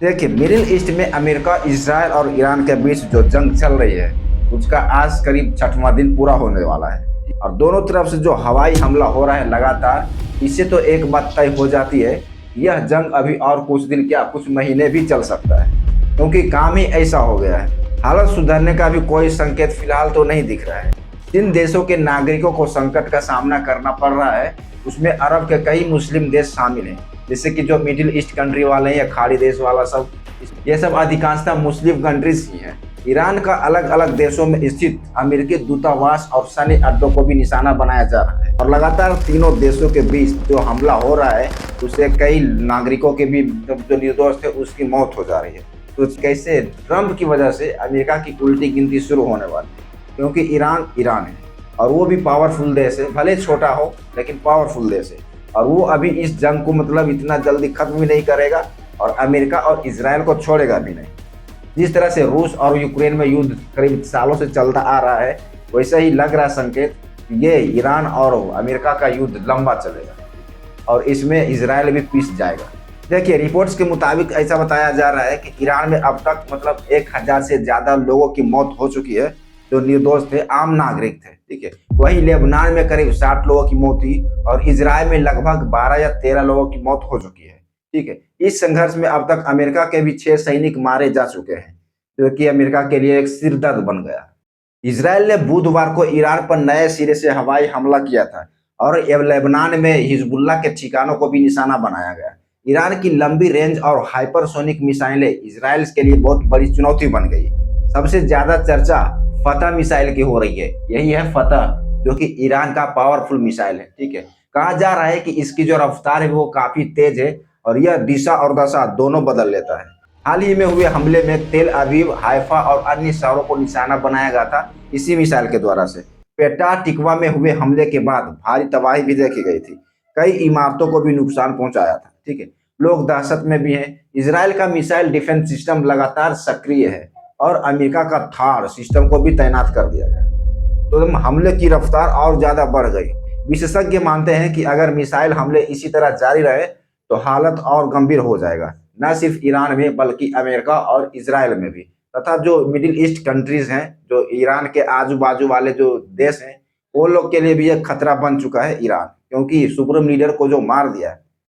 देखिए, middle east में America, Israel और ईरान के बीच जो जंग चल रही है, उसका आज करीब 6वां दिन पूरा होने वाला है। और दोनों तरफ से जो हवाई हमला हो रहा है लगातार, इससे तो एक बात तय हो जाती है, यह जंग अभी और कुछ दिन क्या कुछ महीने भी चल सकता है, क्योंकि काम ही ऐसा हो गया है। हालत सुधरने का भी कोई संकेत फिलहाल तो नहीं दिख रहा है। जिन देशों के नागरिकों को संकट का सामना करना पड़ रहा है, उसमें अरब के कई मुस्लिम देश शामिल हैं। जैसे कि जो मिडिल ईस्ट कंट्री वाले हैं या खाड़ी देश वाला सब, ये सब अधिकांशतः मुस्लिम कंट्रीज ही हैं। ईरान का अलग अलग देशों में स्थित अमेरिकी दूतावास और सैन्य अड्डों को भी निशाना बनाया जा रहा है। और लगातार तीनों देशों के बीच जो हमला हो रहा है, उससे कई नागरिकों के भी जो निर्दोष थे उसकी मौत हो जा रही है। तो कैसे ट्रंप की वजह से अमेरिका की उल्टी गिनती शुरू होने वाली है, क्योंकि ईरान ईरान है और वो भी पावरफुल देश है, भले छोटा हो लेकिन पावरफुल देश है। और वो अभी इस जंग को मतलब इतना जल्दी खत्म भी नहीं करेगा और अमेरिका और इजराइल को छोड़ेगा भी नहीं। जिस तरह से रूस और यूक्रेन में युद्ध करीब सालों से चलता आ रहा है, वैसे ही लग रहा संकेत ये ईरान और अमेरिका का युद्ध लंबा चलेगा और इसमें इजराइल भी पिस जाएगा। देखिए, रिपोर्ट्स के मुताबिक ऐसा बताया जा रहा है कि ईरान में अब तक मतलब 1000 से ज़्यादा लोगों की मौत हो चुकी है जो निर्दोष थे, आम नागरिक थे। ठीक है, वहीं लेबनान में करीब 60 लोगों की मौत हुई और इजराइल में लगभग 12 या 13 लोगों की मौत हो चुकी है। ठीक है, इस संघर्ष में अब तक अमेरिका के भी 6 सैनिक मारे जा चुके हैं, जो कि अमेरिका के लिए एक सिरदर्द बन गया। इजराइल ने बुधवार को ईरान पर नए सिरे से हवाई हमला किया था और लेबनान में हिजबुल्लाह के ठिकानों को भी निशाना बनाया गया। ईरान की लंबी रेंज और हाइपरसोनिक मिसाइलें इजराइल के लिए बहुत बड़ी चुनौती बन गई। सबसे ज्यादा चर्चा फतह मिसाइल की हो रही है। यही है फतह, जो कि ईरान का पावरफुल मिसाइल है। ठीक है, कहा जा रहा है कि इसकी जो रफ्तार है वो काफी तेज है और यह दिशा और दशा दोनों बदल लेता है। हाल ही में हुए हमले में तेल अवीव, हाइफा और अन्य शहरों को निशाना बनाया गया था इसी मिसाइल के द्वारा से। पेटा टिकवा में हुए हमले के बाद भारी तबाही भी देखी गई थी, कई इमारतों को भी नुकसान पहुंचाया था। ठीक है, लोग दहशत में भी हैं। इसराइल का मिसाइल डिफेंस सिस्टम लगातार सक्रिय है और अमेरिका का थार सिस्टम को भी तैनात कर दिया गया, तो हमले की रफ्तार और ज्यादा बढ़ गई। विशेषज्ञ मानते हैं कि अगर मिसाइल हमले इसी तरह जारी रहे तो हालत और गंभीर हो जाएगा, न सिर्फ ईरान में बल्कि अमेरिका और इजराइल में भी, तथा जो मिडिल ईस्ट कंट्रीज हैं, जो ईरान के आजू बाजू वाले जो देश हैं, वो लोग के लिए भी एक खतरा बन चुका है ईरान, क्योंकि सुप्रीम लीडर को जो मार दिया है